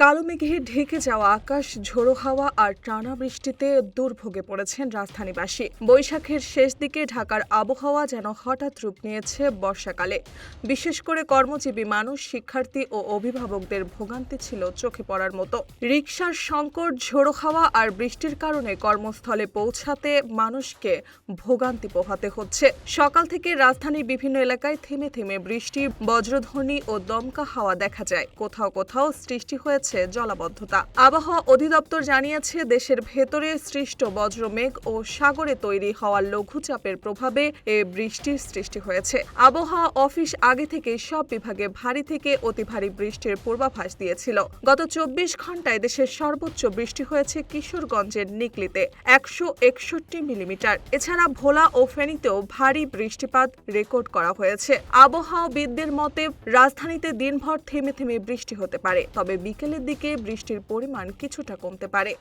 কালো মেঘে ঢেকে যাওয়া আকাশ, ঝোড়ো হাওয়া আর টানা বৃষ্টিতে দুর্ভোগে পড়েছেন রাজধানীবাসী। বৈশাখের শেষ দিকে ঢাকার আবহাওয়া যেন হঠাৎ রূপ নিয়েছে বর্ষাকালে। বিশেষ করে কর্মজীবী মানুষ, শিক্ষার্থী ও অভিভাবকদের ভোগান্তি ছিল চোখে পড়ার মতো। রিকশার সংকট, ঝোড়ো হাওয়া আর বৃষ্টির কারণে কর্মস্থলে পৌঁছাতে মানুষকে ভোগান্তি পোহাতে হচ্ছে। সকাল থেকে রাজধানীর বিভিন্ন এলাকায় থেমে থেমে বৃষ্টি, বজ্রধ্বনি ও দমকা হাওয়া দেখা যায়। কোথাও কোথাও সৃষ্টি হয়েছে জলাবদ্ধতা। আবহাওয়া অধিদপ্তর জানিয়েছে, দেশের ভেতরে সৃষ্ট বজ্রমেঘ ও সাগরে তৈরি হওয়া লঘুচাপের প্রভাবে এ বৃষ্টির সৃষ্টি হয়েছে। আবহাওয়া অফিস আগে থেকে সব বিভাগে ভারী থেকে অতি ভারী বৃষ্টির পূর্বাভাস দিয়েছিল। গত 24 ঘন্টায় দেশের সর্বোচ্চ বৃষ্টি হয়েছে কিশোরগঞ্জের নিকলিতে 161 মিলিমিটার। এছাড়া ভোলা ও ফেনীতেও ভারী বৃষ্টিপাত রেকর্ড করা হয়েছে। আবহাওয়াবিদদের মতে, রাজধানীতে দিনভর থেমে থেমে বৃষ্টি হতে পারে, তবে বিকেলের দিকে বৃষ্টির পরিমাণ কিছুটা কমতে পারে।